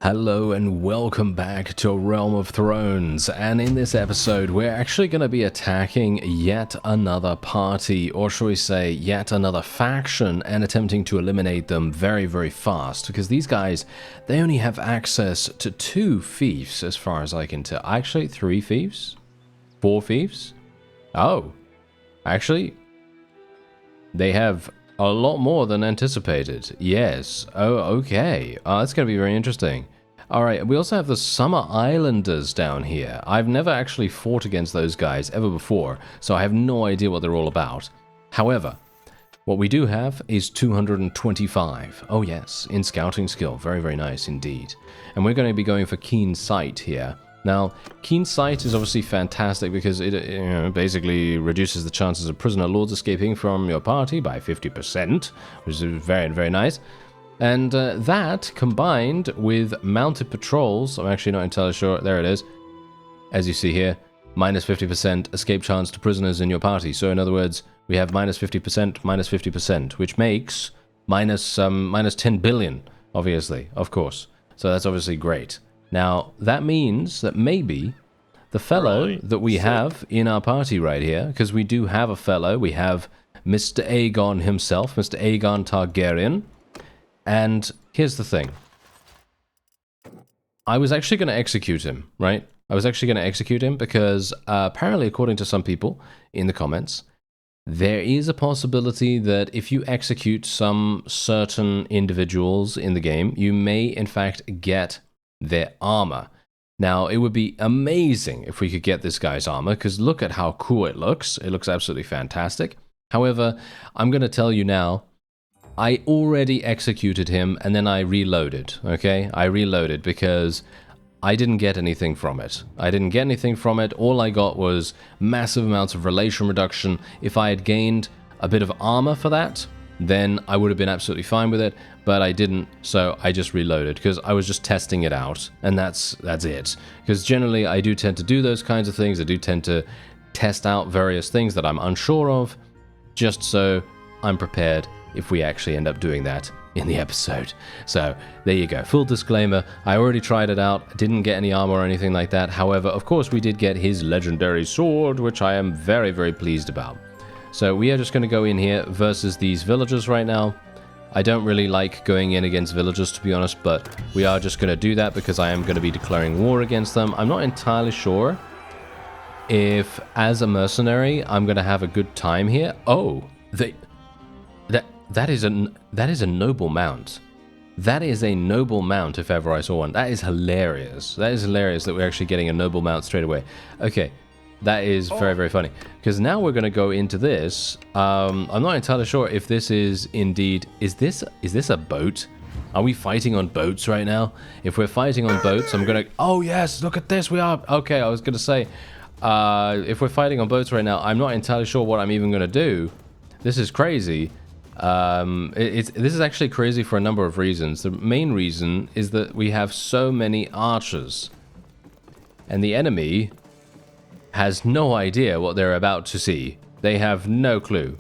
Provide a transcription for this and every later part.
Hello and welcome back to Realm of Thrones, and in this episode we're actually going to be attacking yet another party, or shall we say yet another faction, and attempting to eliminate them very fast, because these guys, they only have access to 2 fiefs as far as I can tell. Actually 3 fiefs? 4 fiefs? Oh, actually they have a lot more than anticipated. Yes. Oh, okay. That's going to be very interesting. Alright, we also have the Summer Islanders down here. I've never actually fought against those guys ever before, so I have no idea what they're all about. However, what we do have is 225. Oh yes, in scouting skill. Very nice indeed. And we're going to be going for Keen Sight here. Now, Keen Sight is obviously fantastic because it basically reduces the chances of prisoner lords escaping from your party by 50%, which is very nice. And that, combined with mounted patrols, I'm actually not entirely sure, there it is, as you see here, minus 50% escape chance to prisoners in your party. So in other words, we have minus 50%, which makes minus 10 billion, obviously, of course. So that's obviously great. Now, that means that maybe the fellow that we have in our party right here, because we do have a fellow, we have Mr. Aegon himself, Mr. Aegon Targaryen. And here's the thing. I was actually going to execute him, right? I was actually going to execute him because apparently, according to some people in the comments, there is a possibility that if you execute some certain individuals in the game, you may in fact get their armor. Now, it would be amazing if we could get this guy's armor, because look at how cool it looks. It looks absolutely fantastic. However, I'm going to tell you now, I already executed him and then I reloaded, okay? I reloaded because I didn't get anything from it. All I got was massive amounts of relation reduction. If I had gained a bit of armor for that, then I would have been absolutely fine with it, but I didn't, so I just reloaded because I was just testing it out, and that's it. Because generally I do tend to do those kinds of things. I do tend to test out various things that I'm unsure of, just so I'm prepared if we actually end up doing that in the episode. So there you go, full disclaimer, I already tried it out, didn't get any armor or anything like that. However, of course we did get his legendary sword, which I am very pleased about. So we are just going to go in here versus these villagers right now. I don't really like going in against villagers, to be honest, but we are just going to do that because I am going to be declaring war against them. I'm not entirely sure if, as a mercenary, I'm going to have a good time here. Oh, that is a noble mount. That is a noble mount if ever I saw one. That is hilarious. That is hilarious that we're actually getting a noble mount straight away. Okay, that is very funny. Because now we're going to go into this. I'm not entirely sure if this is indeed... Is this a boat? Are we fighting on boats right now? If we're fighting on boats, I'm going to... Oh yes, look at this, we are... Okay, I was going to say... if we're fighting on boats right now, I'm not entirely sure what I'm even going to do. This is crazy. This is actually crazy for a number of reasons. The main reason is that we have so many archers, and the enemy has no idea what they're about to see. They have no clue.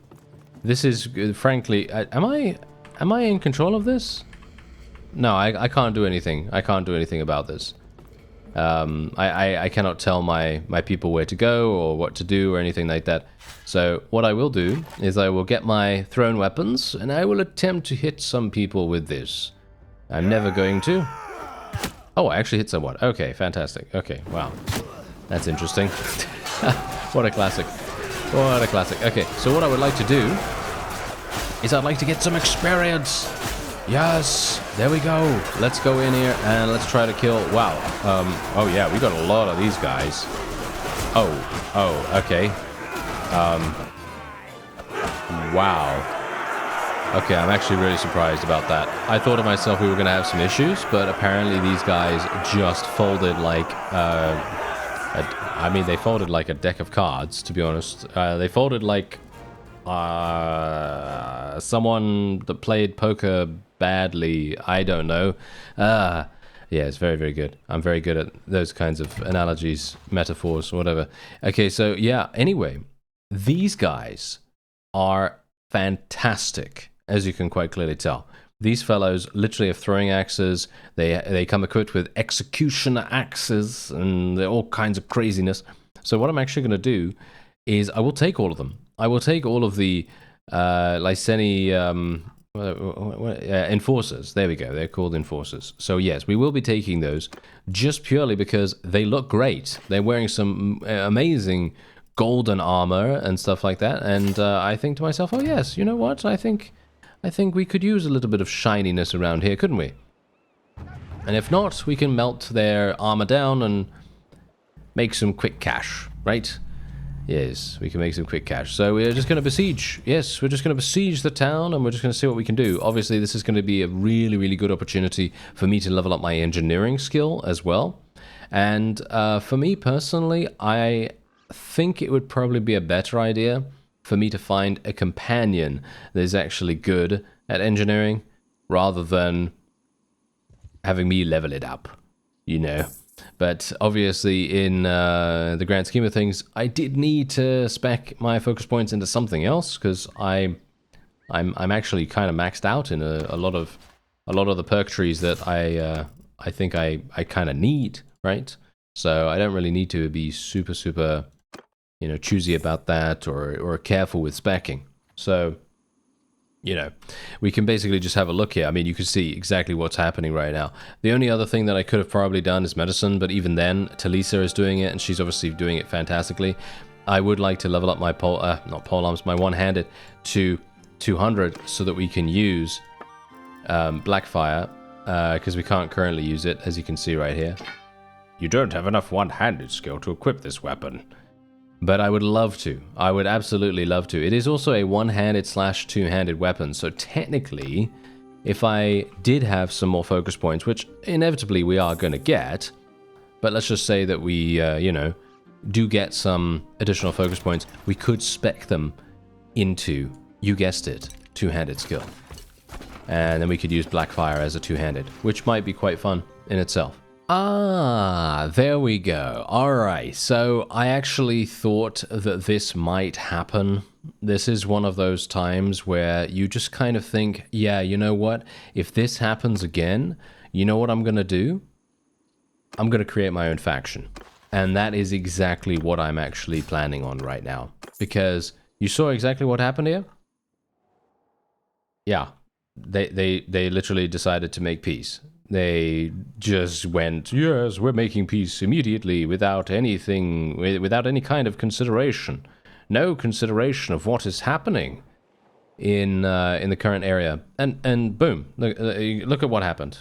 This is, frankly, am I in control of this? No, I can't do anything. I can't do anything about this. I cannot tell my people where to go or what to do or anything like that. So what I will do is I will get my thrown weapons and I will attempt to hit some people with this. I'm never going to. Oh, I actually hit someone. Okay, fantastic. Okay, wow. That's interesting. What a classic. What a classic. Okay, so what I would like to do is I'd like to get some experience. Yes, there we go. Let's go in here and let's try to kill... Wow. Oh yeah, we got a lot of these guys. Oh, okay. Wow. Okay, I'm actually really surprised about that. I thought to myself we were going to have some issues, but apparently these guys just folded like... I mean, they folded like a deck of cards, to be honest. They folded like... someone that played poker badly, I don't know. Yeah, it's very good. I'm very good at those kinds of analogies, metaphors, whatever. Okay, so yeah, anyway, these guys are fantastic, as you can quite clearly tell. these fellows literally have throwing axes. They come equipped with executioner axes, and they're all kinds of craziness. So what I'm actually going to do is I will take all of them. I will take all of the Lyseni enforcers. There we go. They're called enforcers. So yes, we will be taking those just purely because they look great. They're wearing some amazing golden armor and stuff like that. And I think to myself, oh yes, you know what? I think we could use a little bit of shininess around here, couldn't we? And if not, we can melt their armor down and make some quick cash, right? Yes, we can make some quick cash. So we're just going to besiege. Yes, we're just going to besiege the town, and we're just going to see what we can do. Obviously, this is going to be a really, really good opportunity for me to level up my engineering skill as well. And for me personally, I think it would probably be a better idea for me to find a companion that is actually good at engineering, rather than having me level it up, you know. But obviously, in the grand scheme of things, I did need to spec my focus points into something else, because I'm actually kind of maxed out in a lot of the perk trees that I think I kind of need, right? So I don't really need to be super, you know, choosy about that or careful with specking. So, you know, we can basically just have a look here. I mean, you can see exactly what's happening right now. The only other thing that I could have probably done is medicine, but even then, Talisa is doing it, and she's obviously doing it fantastically. I would like to level up my not polearms, my one-handed to 200 so that we can use Blackfire, because we can't currently use it, as you can see right here. You don't have enough one-handed skill to equip this weapon. But I would love to. I would absolutely love to. It is also a one-handed / two-handed weapon, so technically, if I did have some more focus points, which inevitably we are going to get, but let's just say that we, you know, do get some additional focus points, we could spec them into, you guessed it, two-handed skill. And then we could use Blackfire as a two-handed, which might be quite fun in itself. Ah, there we go. Alright, so I actually thought that this might happen. This is one of those times where you just kind of think, yeah, you know what? If this happens again, you know what I'm going to do? I'm going to create my own faction. And that is exactly what I'm actually planning on right now. Because you saw exactly what happened here? Yeah, they literally decided to make peace. They just went, yes, we're making peace immediately without anything, without any kind of consideration. No consideration of what is happening in the current area. And boom, look at what happened.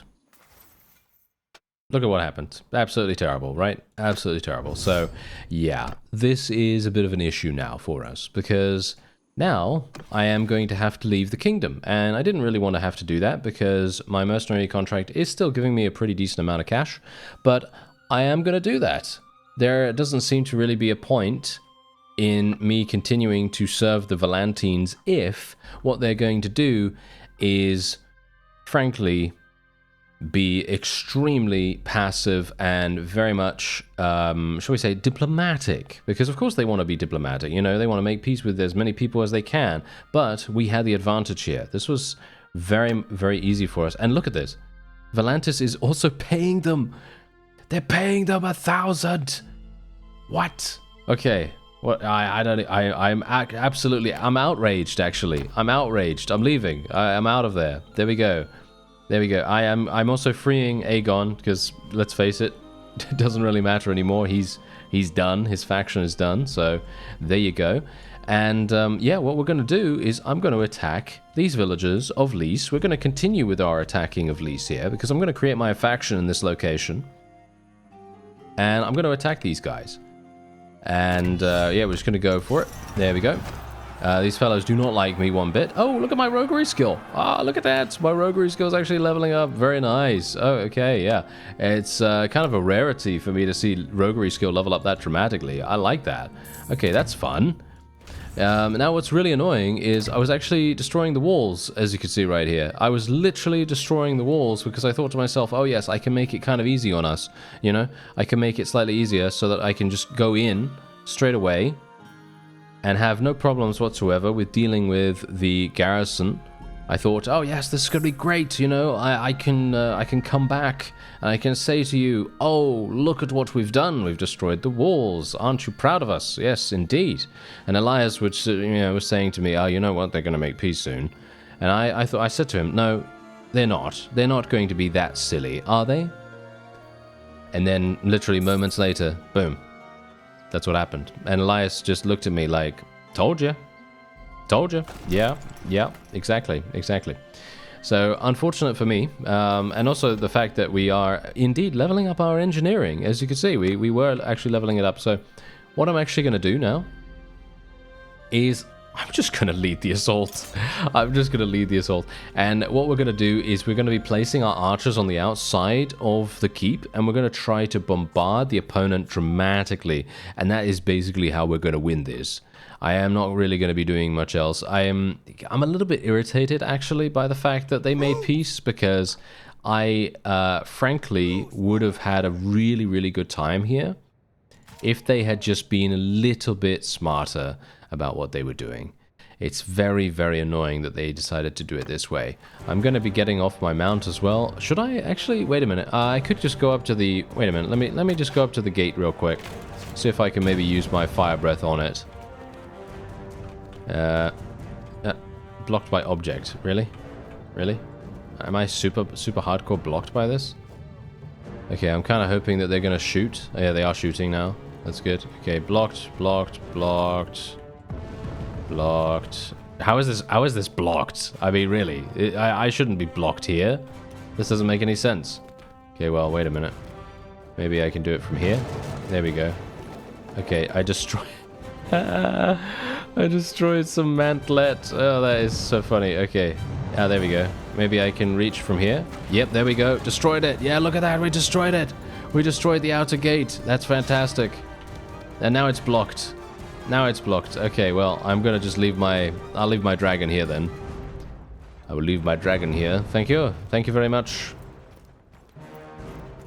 Look at what happened. Absolutely terrible, right? Absolutely terrible. So, yeah, this is a bit of an issue now for us, because now I am going to have to leave the kingdom, and I didn't really want to have to do that because my mercenary contract is still giving me a pretty decent amount of cash, but I am going to do that. There doesn't seem to really be a point in me continuing to serve the Volantines if what they're going to do is, frankly, be extremely passive and very much, shall we say, diplomatic. Because of course they want to be diplomatic, you know, they want to make peace with as many people as they can. But we had the advantage here. This was very, very easy for us. And look at this. Volantis is also paying them. They're paying them 1,000. What? Okay. What? I'm outraged, actually. I'm outraged. I'm leaving. I'm out of there. There we go. There we go. I'm also freeing Aegon, because let's face it, it doesn't really matter anymore. He's done. His faction is done. So there you go. And yeah, what we're going to do is I'm going to attack these villagers of Lys. We're going to continue with our attacking of Lys here, because I'm going to create my faction in this location. And I'm going to attack these guys. And yeah, we're just going to go for it. There we go. These fellows do not like me one bit. Oh, look at my roguery skill. Ah, look at that. My roguery skill is actually leveling up. Very nice. Oh, okay, yeah. It's kind of a rarity for me to see roguery skill level up that dramatically. I like that. Okay, that's fun. Now what's really annoying is I was actually destroying the walls, as you can see right here. I was literally destroying the walls because I thought to myself, oh yes, I can make it kind of easy on us. You know, I can make it slightly easier so that I can just go in straight away and have no problems whatsoever with dealing with the garrison I thought, oh yes, this is gonna be great. You know, I can come back and I can say to you, oh, look at what we've done. We've destroyed the walls. Aren't you proud of us? Yes, indeed. And Elias, which was saying to me, oh, you know what? They're gonna make peace soon. And I said to him, no, they're not. They're not going to be that silly, are they? And then, literally moments later, boom. That's what happened. And Elias just looked at me like, told you. Told you. Yeah, exactly. So, unfortunate for me, and also the fact that we are indeed leveling up our engineering. As you can see, we were actually leveling it up. So, what I'm actually going to do now is I'm just going to lead the assault. And what we're going to do is we're going to be placing our archers on the outside of the keep, and we're going to try to bombard the opponent dramatically. And that is basically how we're going to win this. I am not really going to be doing much else. I'm a little bit irritated, actually, by the fact that they made peace, because I, frankly, would have had a really, really good time here if they had just been a little bit smarter about what they were doing. It's very, very annoying that they decided to do it this way. I'm going to be getting off my mount as well. Should I actually... Wait a minute. I could just go up to the... Wait a minute. Let me just go up to the gate real quick. See if I can maybe use my fire breath on it. Blocked by object. Really? Am I super hardcore blocked by this? Okay, I'm kind of hoping that they're going to shoot. Oh, yeah, they are shooting now. That's good. Okay, blocked. How is this blocked? I mean, really? I shouldn't be blocked here. This doesn't make any sense. Okay, well, wait a minute. Maybe I can do it from here. There we go. Okay, I destroyed... I destroyed some mantlet. Oh, that is so funny. Okay. Ah, there we go. Maybe I can reach from here. Yep, there we go. Destroyed it. Yeah, look at that. We destroyed it. We destroyed the outer gate. That's fantastic. And now it's blocked. Okay, well, I'm gonna just leave my... I'll leave my dragon here then. I will leave my dragon here. Thank you. Thank you very much.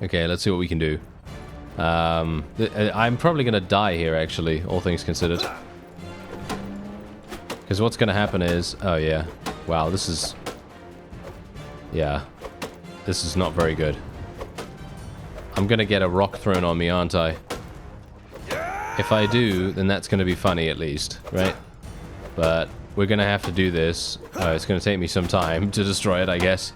Okay, let's see what we can do. I'm probably gonna die here, actually, all things considered. Because what's gonna happen is... Oh, yeah. Wow, this is... Yeah. This is not very good. I'm gonna get a rock thrown on me, aren't I? If I do, then that's gonna be funny at least, right? But we're gonna have to do this. It's gonna take me some time to destroy it, I guess.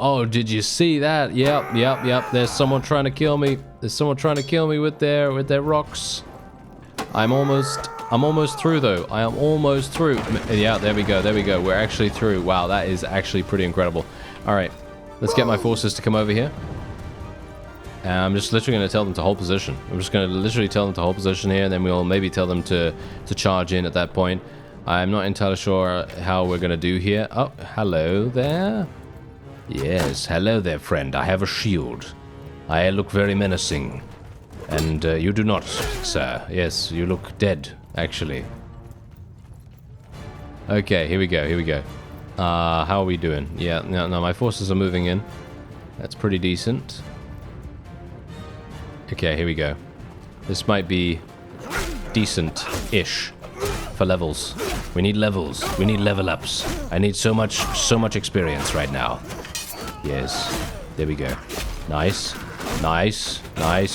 Oh, did you see that? Yep. There's someone trying to kill me. With their rocks. I'm almost through though. I am almost through. Yeah, there we go. We're actually through. Wow, that is actually pretty incredible. All right, let's get my forces to come over here. And I'm just literally going to tell them to hold position. I'm just going to literally tell them to hold position here, and then we'll maybe tell them to charge in at that point. I'm not entirely sure how we're going to do here. Oh, hello there. Yes, hello there, friend. I have a shield. I look very menacing. And you do not, sir. Yes, you look dead, actually. Okay, here we go. How are we doing? Yeah, no, my forces are moving in. That's pretty decent. Okay, here we go. This might be decent-ish for levels. We need levels. We need level ups. I need so much experience right now. Yes. There we go. Nice.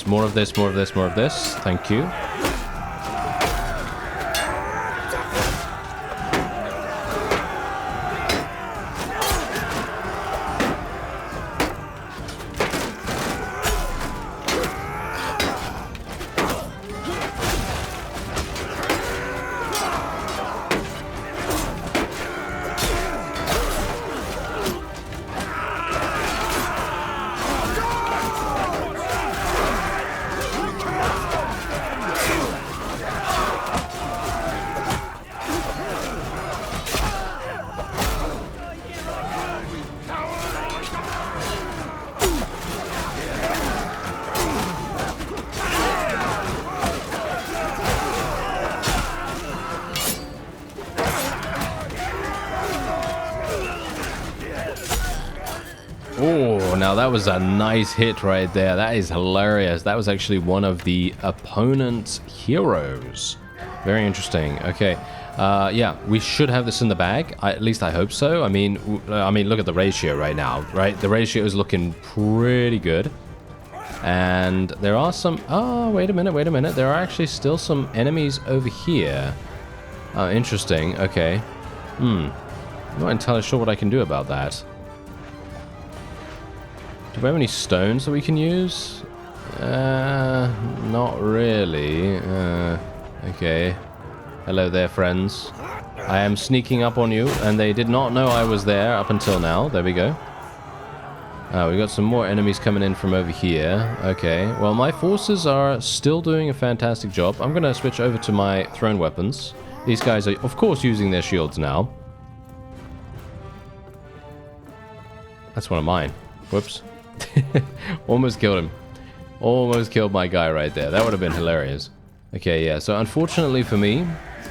More of this. Thank you. Oh, now that was a nice hit right there. That is hilarious. That was actually one of the opponent's heroes. Very interesting. Okay. Yeah, we should have this in the bag. At least I hope so. I mean, look at the ratio right now, right? The ratio is looking pretty good. And there are some... Oh, wait a minute. There are actually still some enemies over here. Oh, interesting. Okay. I'm not entirely sure what I can do about that. Do we have any stones that we can use? Not really. Okay. Hello there, friends. I am sneaking up on you, and they did not know I was there up until now. There we go. We got some more enemies coming in from over here. Okay. Well, my forces are still doing a fantastic job. I'm going to switch over to my thrown weapons. These guys are, of course, using their shields now. That's one of mine. Whoops. Almost killed him. Almost killed my guy right there. That would have been hilarious. Okay, yeah. So unfortunately for me,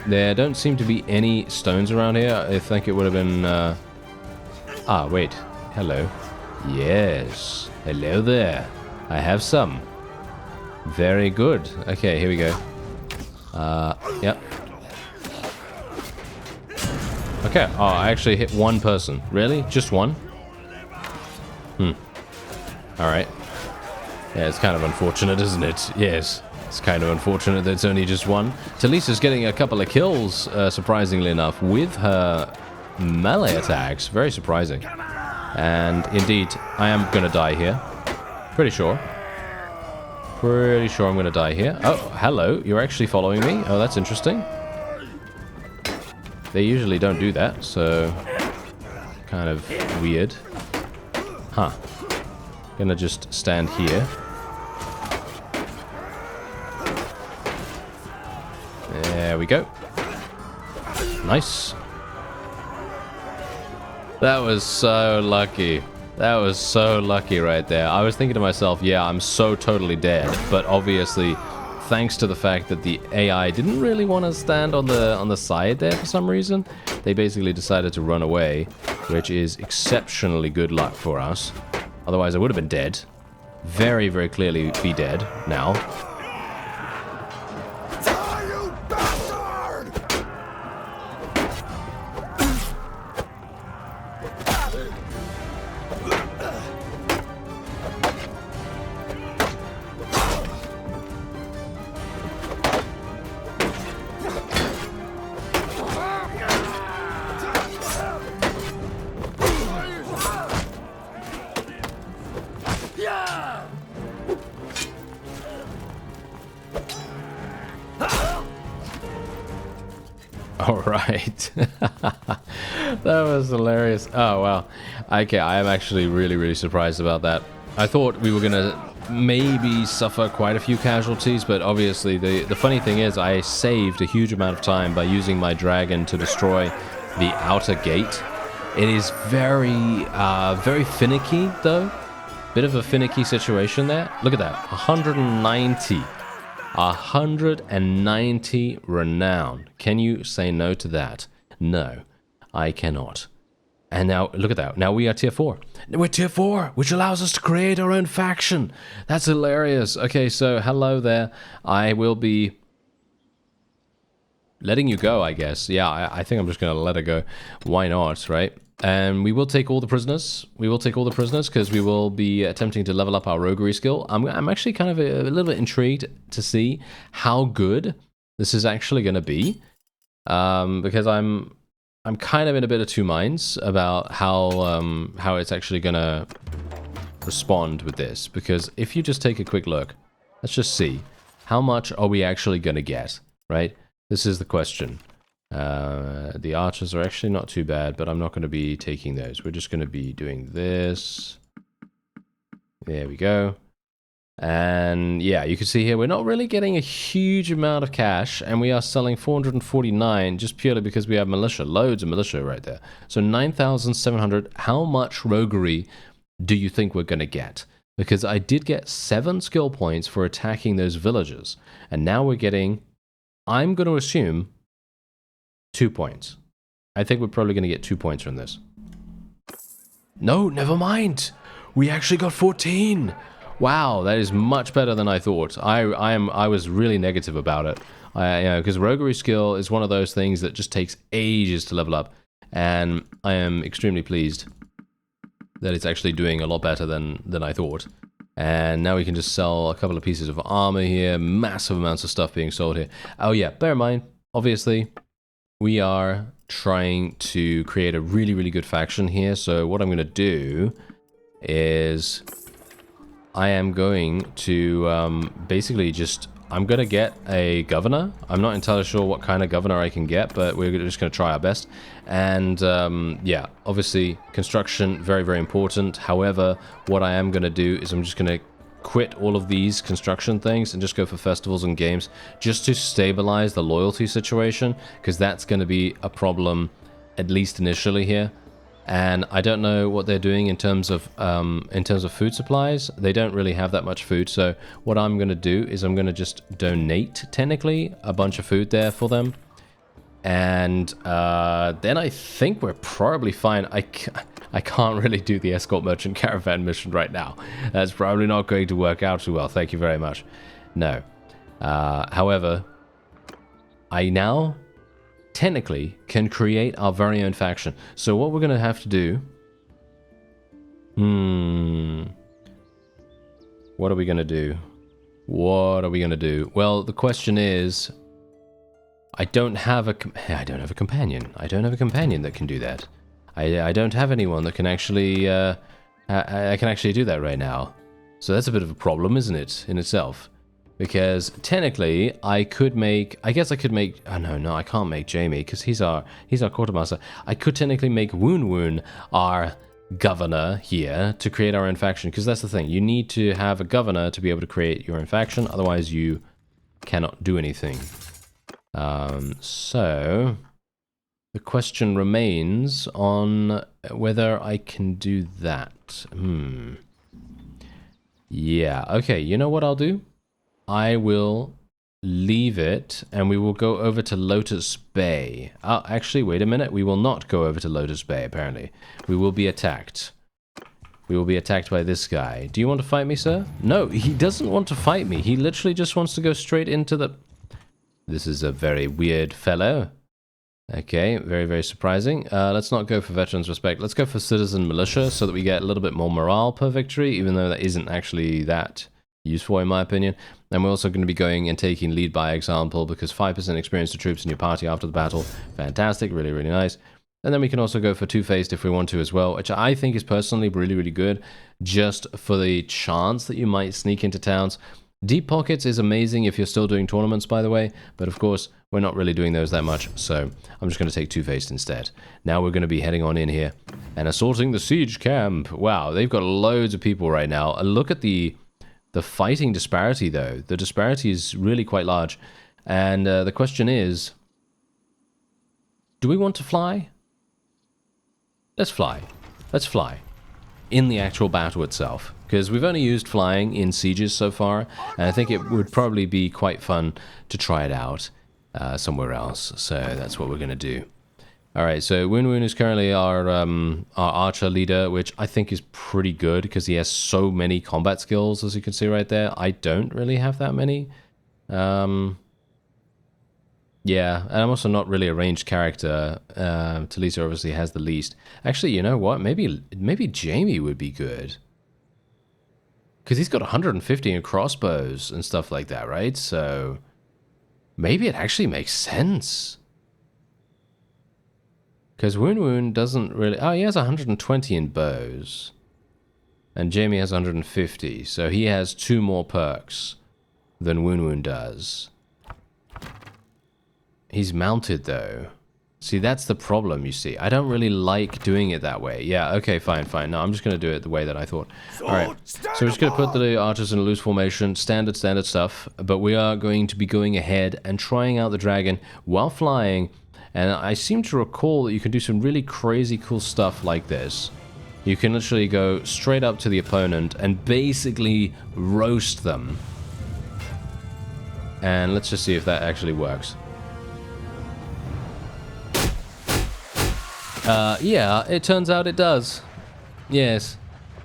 there don't seem to be any stones around here. I think it would have been... Ah, wait. Hello. Yes. Hello there. I have some. Very good. Okay, here we go. Yep. Okay. Oh, I actually hit one person. Really? Just one? Alright. Yeah, it's kind of unfortunate, isn't it? Yes. It's kind of unfortunate that it's only just one. Talisa's getting a couple of kills, surprisingly enough, with her melee attacks. Very surprising. And indeed, I am going to die here. Pretty sure. Pretty sure I'm going to die here. Oh, hello. You're actually following me? Oh, that's interesting. They usually don't do that, so... kind of weird. Huh. Gonna just stand here. There we go. Nice. That was so lucky. That was so lucky right there. I was thinking to myself, yeah, I'm so totally dead. But obviously, thanks to the fact that the AI didn't really want to stand on the side there for some reason, they basically decided to run away, which is exceptionally good luck for us. Otherwise, I would have been dead. Very, very clearly be dead now. Alright. That was hilarious. Oh, wow. Okay, I am actually really, really surprised about that. I thought we were going to maybe suffer quite a few casualties, but obviously the funny thing is I saved a huge amount of time by using my dragon to destroy the outer gate. It is very, very finicky, though. Bit of a finicky situation there. Look at that. 190. 190 renown. Can you say no to that? No, I cannot. And now, look at that. Now we are tier 4. We're tier 4, which allows us to create our own faction. That's hilarious. Okay, so hello there. I will be letting you go, I guess. Yeah, I think I'm just going to let her go. Why not, right? And we will take all the prisoners. We will take all the prisoners because we will be attempting to level up our roguery skill. I'm actually kind of a little bit intrigued to see how good this is actually going to be, because I'm kind of in a bit of two minds about how it's actually going to respond with this. Because if you just take a quick look, let's just see how much are we actually going to get, right? This is the question. The archers are actually not too bad, but I'm not going to be taking those. We're just going to be doing this. There we go. And yeah, you can see here we're not really getting a huge amount of cash, and we are selling 449 just purely because we have militia. Loads of militia right there. So 9,700. How much roguery do you think we're going to get? Because I did get 7 skill points for attacking those villagers, and now we're getting, I'm going to assume, 2 points. I think we're probably going to get 2 points from this. No, never mind. We actually got 14! Wow, that is much better than I thought. I was really negative about it. Because roguery skill is one of those things that just takes ages to level up. And I am extremely pleased that it's actually doing a lot better than I thought. And now we can just sell a couple of pieces of armor here. Massive amounts of stuff being sold here. Oh yeah, bear in mind, obviously, we are trying to create a really, really good faction here. So what I'm going to do is I am going to basically just... I'm going to get a governor. I'm not entirely sure what kind of governor I can get, but we're just going to try our best. And yeah, obviously construction, very, very important. However, what I am going to do is I'm just going to quit all of these construction things and just go for festivals and games just to stabilize the loyalty situation, because that's going to be a problem, at least initially here. And I don't know what they're doing in terms of food supplies. They don't really have that much food. So what I'm going to do is I'm going to just donate, technically, a bunch of food there for them. And then I think we're probably fine. I can't really do the escort merchant caravan mission right now. That's probably not going to work out too well. Thank you very much. No. However, I now... technically can create our very own faction. So what we're going to have to do... what are we going to do? What are we going to do? Well, the question is... I don't have a companion. I don't have a companion that can do that. I don't have anyone that can actually... I can actually do that right now. So that's a bit of a problem, isn't it, in itself? Because technically, I could make... I guess I could make... Oh, no, I can't make Jamie, because he's our quartermaster. I could technically make Woon Woon our governor here to create our own faction, because that's the thing. You need to have a governor to be able to create your own faction, otherwise you cannot do anything. So... the question remains on whether I can do that. Yeah, okay, you know what I'll do? I will leave it, and we will go over to Lotus Bay. Oh, actually, wait a minute. We will not go over to Lotus Bay, apparently. We will be attacked. We will be attacked by this guy. Do you want to fight me, sir? No, he doesn't want to fight me. He literally just wants to go straight into the... This is a very weird fellow. Okay, very, very surprising. Let's not go for Veterans Respect. Let's go for Citizen Militia so that we get a little bit more morale per victory, even though that isn't actually that useful in my opinion. And we're also going to be going and taking lead by example, because 5% experience to troops in your party after the battle. Fantastic, really, really nice. And then we can also go for two-faced if we want to as well, which I think is personally really, really good, just for the chance that you might sneak into towns. Deep Pockets is amazing if you're still doing tournaments, by the way, but of course, we're not really doing those that much, so I'm just going to take two-faced instead. Now we're going to be heading on in here and assaulting the siege camp. Wow, they've got loads of people right now. Look at the fighting disparity, though. The disparity is really quite large. And the question is, do we want to fly? Let's fly. Let's fly. In the actual battle itself. Because we've only used flying in sieges so far, and I think it would probably be quite fun to try it out somewhere else. So that's what we're going to do. Alright, so Woon Woon is currently our archer leader, which I think is pretty good because he has so many combat skills, as you can see right there. I don't really have that many. Yeah, and I'm also not really a ranged character. Talisa obviously has the least. Actually, you know what? Maybe Jamie would be good. Because he's got 150 in crossbows and stuff like that, right? So maybe it actually makes sense. Because Woon Woon doesn't really... Oh, he has 120 in bows. And Jamie has 150. So he has 2 more perks than Woon Woon does. He's mounted, though. See, that's the problem, you see. I don't really like doing it that way. Yeah, okay, fine. No, I'm just going to do it the way that I thought. Alright, so we're just going to put the archers in a loose formation. Standard stuff. But we are going to be going ahead and trying out the dragon while flying. And I seem to recall that you can do some really crazy cool stuff like this. You can literally go straight up to the opponent and basically roast them. And let's just see if that actually works. Yeah, it turns out it does. Yes.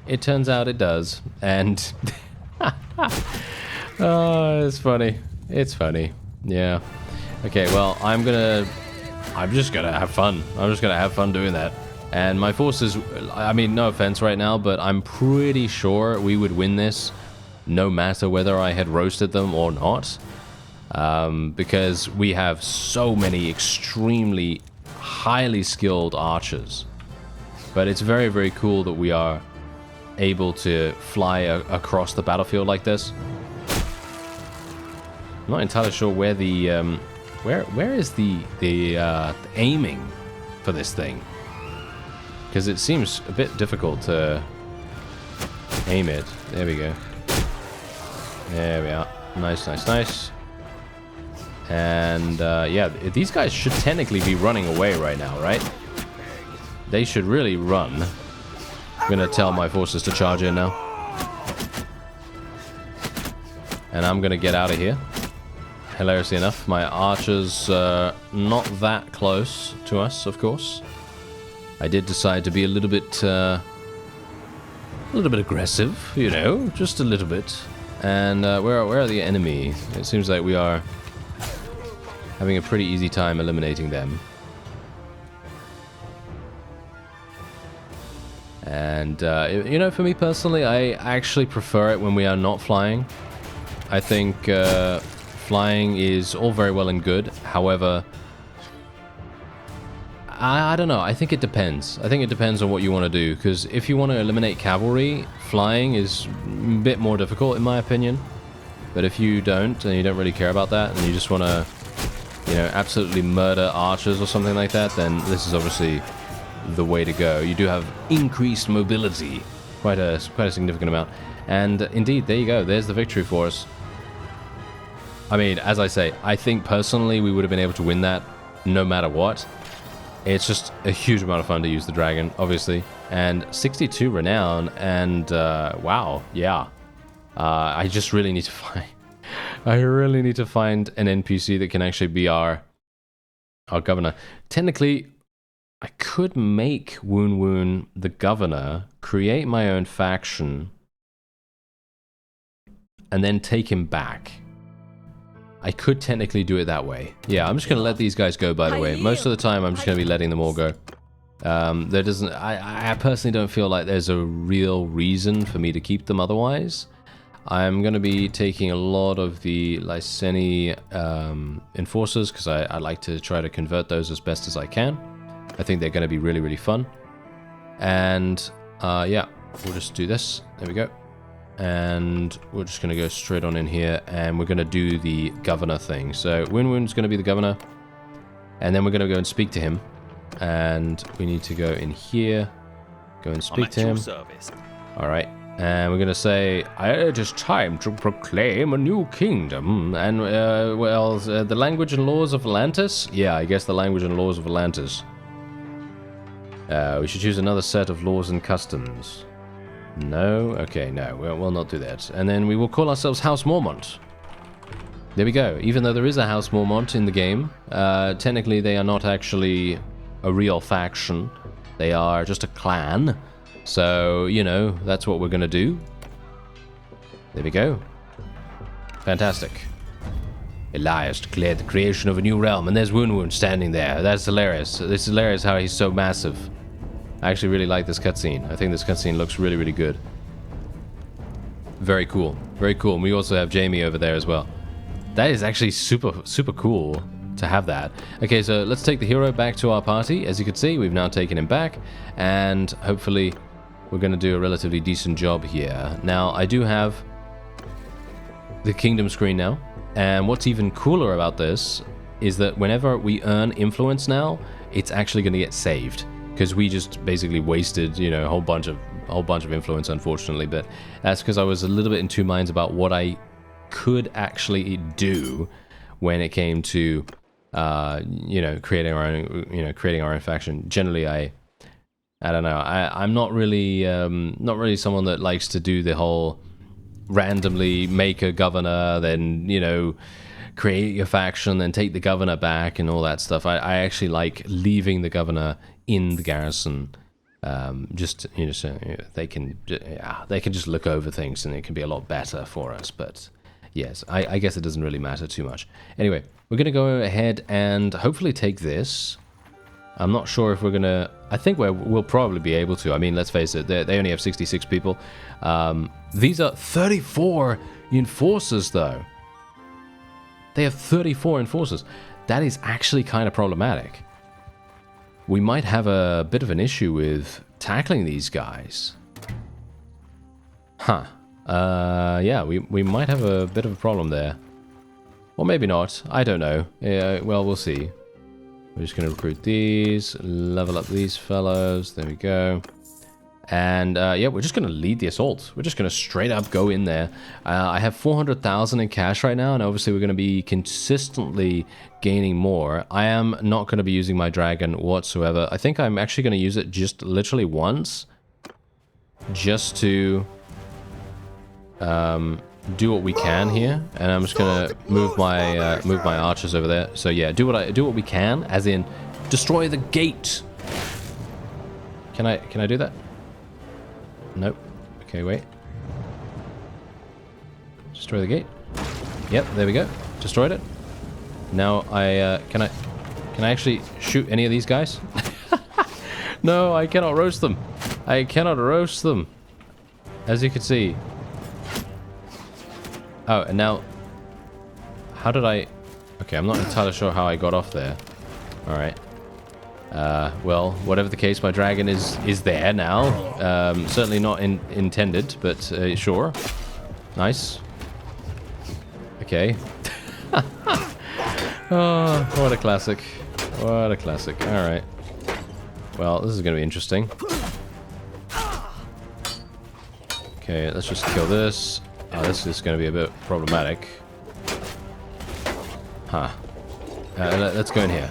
it turns out it does. And oh, it's funny. It's funny. Yeah. Okay, well, I'm just gonna have fun. I'm just gonna have fun doing that. And my forces, I mean, no offense right now, but I'm pretty sure we would win this no matter whether I had roasted them or not. Because we have so many extremely highly skilled archers. But it's very, very cool that we are able to fly across the battlefield like this. I'm not entirely sure where the where is the aiming for this thing, because it seems a bit difficult to aim it. There we go. There we are. Nice, nice, nice. And yeah, these guys should technically be running away right now, right? They should really run. I'm gonna tell my forces to charge in now. And I'm gonna get out of here. Hilariously enough, my archers not that close to us, of course. I did decide to be a little bit aggressive, you know, just a little bit. And where are the enemy? It seems like we are having a pretty easy time eliminating them. And, you know, for me personally, I actually prefer it when we are not flying. I think flying is all very well and good. However, I don't know. I think it depends. I think it depends on what you want to do. Because if you want to eliminate cavalry, flying is a bit more difficult, in my opinion. But if you don't, and you don't really care about that, and you just want to, you know, absolutely murder archers or something like that, then this is obviously the way to go. You do have increased mobility, quite a significant amount. And indeed, there you go. There's the victory for us. I mean, as I say, I think personally we would have been able to win that no matter what. It's just a huge amount of fun to use the dragon, obviously. And 62 renown, and wow, yeah. I just really need to find... I really need to find an NPC that can actually be our governor. Technically, I could make Woon Woon the governor, create my own faction, and then take him back. I could technically do it that way. Yeah, I'm just going to let these guys go, by the way. Most of the time, I'm just going to be letting them all go. There doesn't... I personally don't feel like there's a real reason for me to keep them otherwise. I'm going to be taking a lot of the Lyseni enforcers, because I like to try to convert those as best as I can. I think they're going to be really, really fun. And, yeah, we'll just do this. There we go. And we're just going to go straight on in here, and we're going to do the governor thing. So Woon Woon's going to be the governor, and then we're going to go and speak to him. And we need to go in here, go and speak to him. Alright, and we're going to say, it is time to proclaim a new kingdom. And, well, the language and laws of Atlantis? Yeah, I guess the language and laws of Atlantis. We should choose another set of laws and customs. No? Okay, no, we'll not do that. And then we will call ourselves House Mormont. There we go. Even though there is a House Mormont in the game, technically they are not actually a real faction. They are just a clan. So, you know, that's what we're going to do. There we go. Fantastic. Elias declared the creation of a new realm, and there's Woon Woon standing there. That's hilarious. It's hilarious how he's so massive. I actually really like this cutscene. I think this cutscene looks really, really good. Very cool. Very cool. And we also have Jamie over there as well. That is actually super, super cool to have that. Okay, so let's take the hero back to our party. As you can see, we've now taken him back. And hopefully we're going to do a relatively decent job here. Now, I do have the kingdom screen now. And what's even cooler about this is that whenever we earn influence now, it's actually going to get saved. Because we just basically wasted, you know, a whole bunch of influence, unfortunately. But that's because I was a little bit in two minds about what I could actually do when it came to, you know, creating our own faction. Generally, I don't know. I'm not really someone that likes to do the whole randomly make a governor, then, you know, create your faction, then take the governor back and all that stuff. I actually like leaving the governor in the garrison Just you know, so they can just look over things, and it can be a lot better for us. But yes, I guess it doesn't really matter too much. Anyway, we're gonna go ahead and hopefully take this. I'm not sure if we're gonna. I think we'll probably be able to. I mean, let's face it, they only have 66 people. These are 34 enforcers, though. They have 34 enforcers. That is actually kind of problematic. We might have a bit of an issue with tackling these guys. Huh. Yeah, we might have a bit of a problem there. Or maybe not. I don't know. Well, we'll see. We're just going to recruit these, level up these fellows. There we go. And yeah, we're just going to lead the assault. We're just going to straight up go in there. I have 400,000 in cash right now, and obviously we're going to be consistently gaining more. I am not going to be using my dragon whatsoever. I think I'm actually going to use it just literally once, just to do what we can here. And I'm just going to move my archers over there. So yeah, do what we can, as in destroy the gate. Can I do that? Nope. Okay, wait. Destroy the gate. Yep, there we go. Destroyed it. Now can I actually shoot any of these guys? No, I cannot roast them. I cannot roast them. As you can see. Oh, and now how did I? Okay, I'm not entirely sure how I got off there. All right. Well, whatever the case, my dragon is there now. Certainly not intended, but sure. Nice. Okay. Oh, what a classic. What a classic. Alright. Well, this is going to be interesting. Okay, let's just kill this. Oh, this is going to be a bit problematic. Huh. Let's go in here.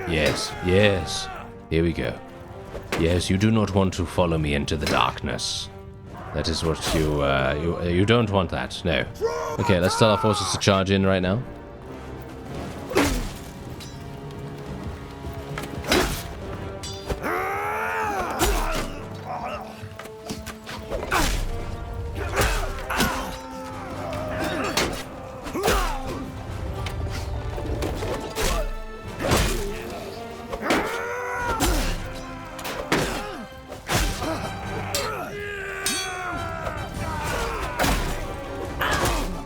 Yes, yes. Here we go. Yes, you do not want to follow me into the darkness. That is what you don't want that. No. Okay, let's tell our forces to charge in right now.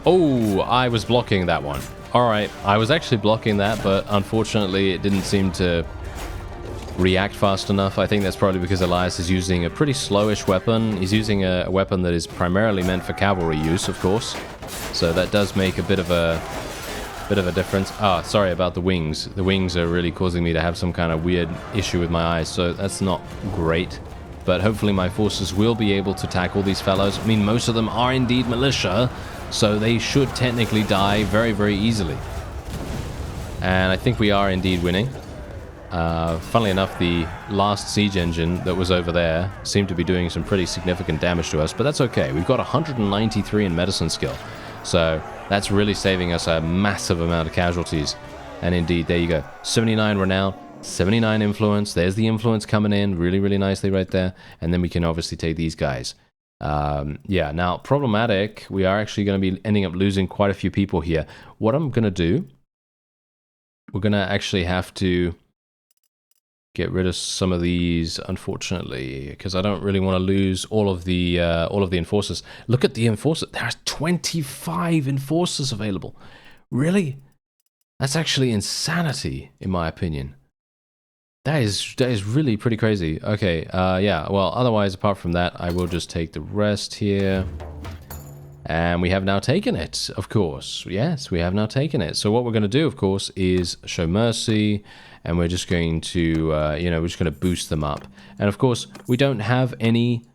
Oh, I was blocking that one. Alright, I was actually blocking that, but unfortunately it didn't seem to react fast enough. I think that's probably because Elias is using a pretty slowish weapon. He's using a weapon that is primarily meant for cavalry use, of course. So that does make a bit of a difference. Ah, sorry about the wings. The wings are really causing me to have some kind of weird issue with my eyes, so that's not great. But hopefully my forces will be able to tackle these fellows. I mean, most of them are indeed militia, so they should technically die very, very easily. And I think we are indeed winning. Funnily enough, the last siege engine that was over there seemed to be doing some pretty significant damage to us, but that's okay. We've got 193 in medicine skill, so that's really saving us a massive amount of casualties. And indeed, there you go. 79 renown, 79 influence. There's the influence coming in really, really nicely right there. And then we can obviously take these guys. Yeah, now problematic. We are actually going to be ending up losing quite a few people here. What I'm going to do, we're going to actually have to get rid of some of these, unfortunately, because I don't really want to lose all of the enforcers. Look at the enforcers. There are 25 enforcers available. Really? That's actually insanity, in my opinion. That is really pretty crazy. Okay, yeah, well, otherwise, apart from that, I will just take the rest here. And we have now taken it, of course. Yes, we have now taken it. So what we're going to do, of course, is show mercy. And we're just going to, we're just going to boost them up. And of course, we don't have any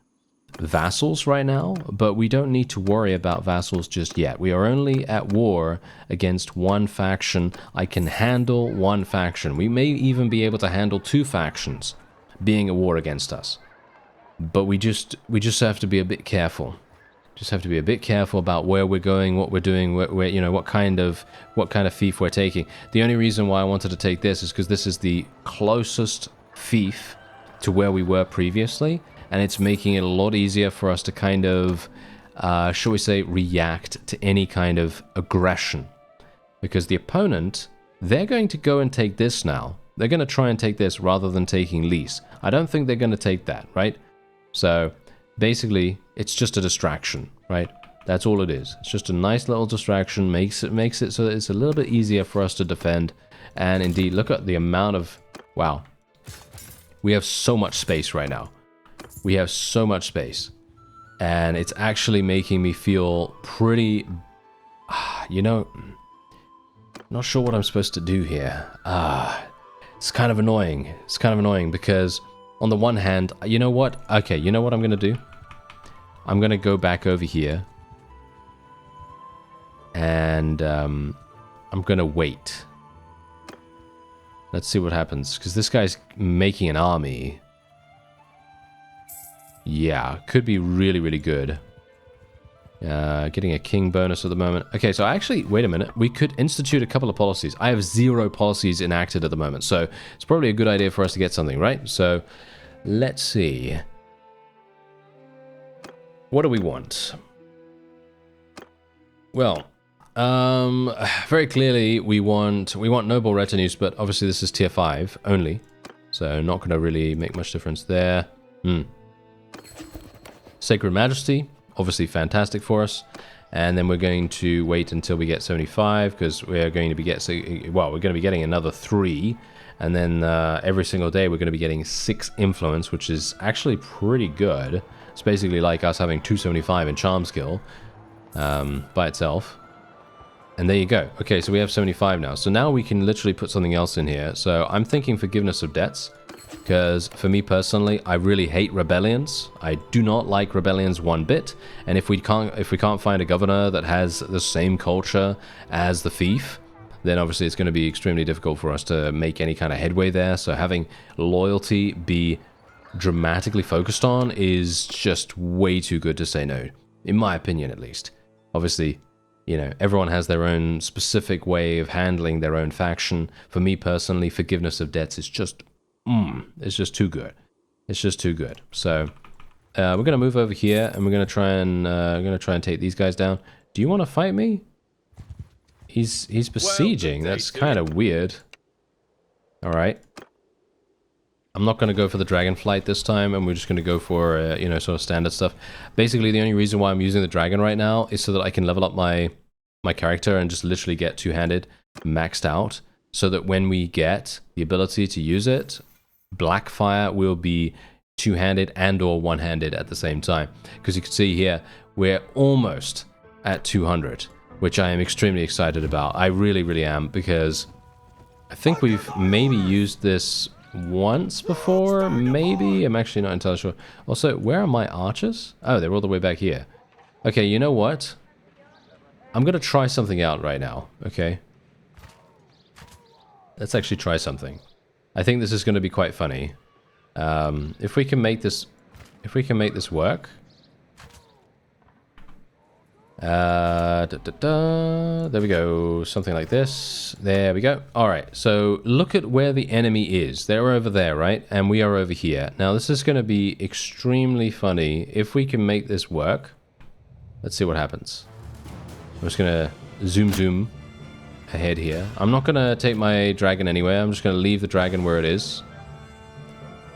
vassals right now, but we don't need to worry about vassals just yet. We are only at war against one faction. I can handle one faction. We may even be able to handle two factions being at war against us. But we just have to be a bit careful. Just have to be a bit careful about where we're going, what we're doing, where what kind of fief we're taking. The only reason why I wanted to take this is because this is the closest fief to where we were previously, and it's making it a lot easier for us to kind of, shall we say, react to any kind of aggression. Because the opponent, they're going to go and take this now. They're going to try and take this rather than taking Lys. I don't think they're going to take that, right? So basically, it's just a distraction, right? That's all it is. It's just a nice little distraction, makes it so that it's a little bit easier for us to defend. And indeed, look at the amount of... Wow. We have so much space right now. We have so much space. And it's actually making me feel pretty... You know... Not sure what I'm supposed to do here. It's kind of annoying. It's kind of annoying because on the one hand, you know what? Okay, you know what I'm going to do? I'm going to go back over here. And I'm going to wait. Let's see what happens. Because this guy's making an army. Yeah, could be really, really good. Getting a king bonus at the moment. Okay, so actually, wait a minute. We could institute a couple of policies. I have 0 policies enacted at the moment. So it's probably a good idea for us to get something, right? So let's see. What do we want? Well... very clearly we want noble retinues, but obviously this is tier 5 only, so not going to really make much difference there. Sacred Majesty, obviously fantastic for us, and then we're going to wait until we get 75 because we're going to be we're going to be getting another 3, and then every single day we're going to be getting 6 influence, which is actually pretty good. It's basically like us having 275 in charm skill by itself. And there you go. Okay, so we have 75 now. So now we can literally put something else in here. So I'm thinking forgiveness of debts. Because for me personally, I really hate rebellions. I do not like rebellions one bit. And if we can't find a governor that has the same culture as the fief, then obviously it's going to be extremely difficult for us to make any kind of headway there. So having loyalty be dramatically focused on is just way too good to say no. In my opinion, at least. Obviously... You know, everyone has their own specific way of handling their own faction. For me personally, forgiveness of debts is just, it's just too good. It's just too good. So, we're gonna move over here, and we're gonna try and take these guys down. Do you want to fight me? He's besieging. Well, that's kind of weird. All right. I'm not going to go for the dragon flight this time, and we're just going to go for, you know, sort of standard stuff. Basically, the only reason why I'm using the dragon right now is so that I can level up my character and just literally get two-handed maxed out, so that when we get the ability to use it, Blackfire will be two-handed and or one-handed at the same time. Because you can see here, we're almost at 200, which I am extremely excited about. I really, really am, because I think we've maybe used this... once before, maybe? I'm actually not entirely sure. Also, where are my archers? Oh, they're all the way back here. Okay, you know what? I'm going to try something out right now, okay? Let's actually try something. I think this is going to be quite funny. If we can make this work... There we go. Something like this. There we go. Alright, so look at where the enemy is. They're over there, right? And we are over here. Now, this is going to be extremely funny. If we can make this work... Let's see what happens. I'm just going to zoom ahead here. I'm not going to take my dragon anywhere. I'm just going to leave the dragon where it is.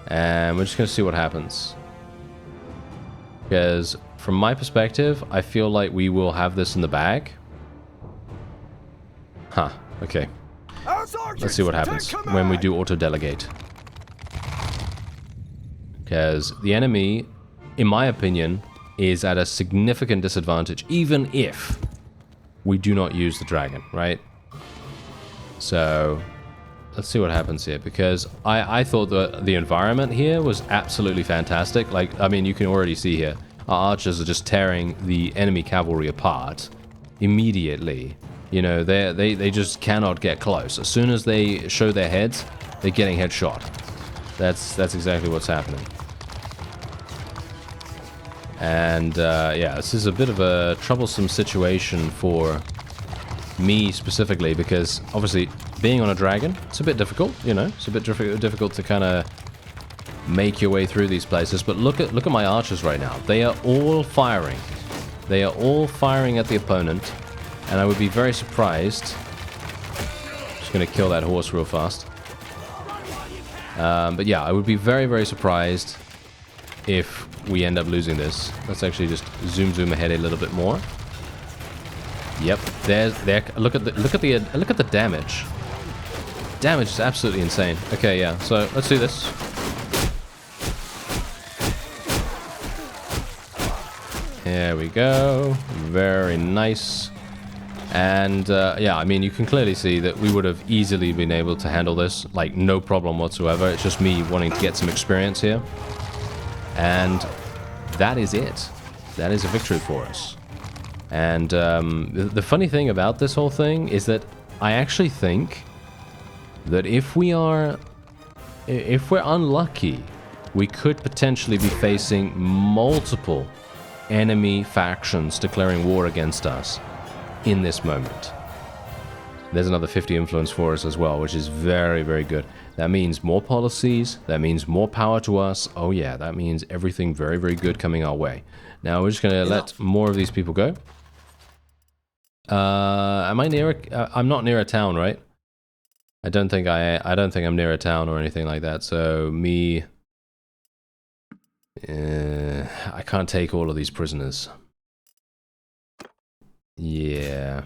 And we're just going to see what happens. Because... from my perspective, I feel like we will have this in the bag. Huh, okay. Let's see what happens when we do auto-delegate. Because the enemy, in my opinion, is at a significant disadvantage, even if we do not use the dragon, right? So, let's see what happens here, because I thought the environment here was absolutely fantastic. Like, I mean, you can already see here. Our archers are just tearing the enemy cavalry apart immediately. You know, they just cannot get close. As soon as they show their heads, they're getting headshot. That's exactly what's happening. And yeah, this is a bit of a troublesome situation for me specifically, because obviously being on a dragon, it's a bit difficult, you know. It's a bit difficult to kind of make your way through these places. But look at my archers right now. They are all firing. They are all firing at the opponent, and I would be very surprised. Just gonna kill that horse real fast. But yeah, I would be very, very surprised if we end up losing this. Let's actually just zoom ahead a little bit more. Yep, there. Look at the damage. Damage is absolutely insane. Okay, yeah. So let's do this. There we go. Very nice. And yeah, I mean, you can clearly see that we would have easily been able to handle this, like no problem whatsoever. It's just me wanting to get some experience here. And that is it. That is a victory for us. And the funny thing about this whole thing is that I actually think that if we're unlucky, we could potentially be facing multiple enemy factions declaring war against us in this moment. There's another 50 influence for us as well, which is very, very good. That means more policies, that means more power to us. Oh yeah, that means everything very, very good coming our way. Now we're just going to let more of these people go. Am I near I'm not near a town, right? I don't think I'm near a town or anything like that. So me, I can't take all of these prisoners. Yeah.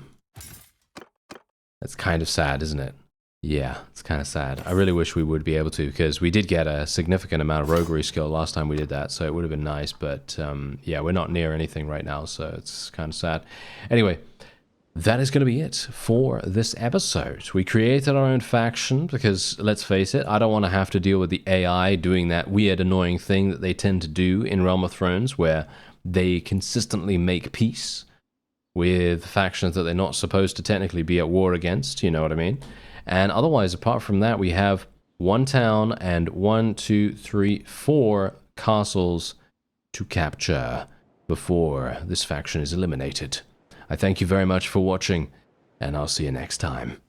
That's kind of sad, isn't it? Yeah, it's kind of sad. I really wish we would be able to, because we did get a significant amount of roguery skill last time we did that, so it would have been nice, but yeah, we're not near anything right now, so it's kind of sad. Anyway, that is going to be it for this episode. We created our own faction because, let's face it, I don't want to have to deal with the AI doing that weird, annoying thing that they tend to do in Realm of Thrones, where they consistently make peace with factions that they're not supposed to technically be at war against, you know what I mean? And otherwise, apart from that, we have one town and 1, 2, 3, 4 castles to capture before this faction is eliminated. I thank you very much for watching, and I'll see you next time.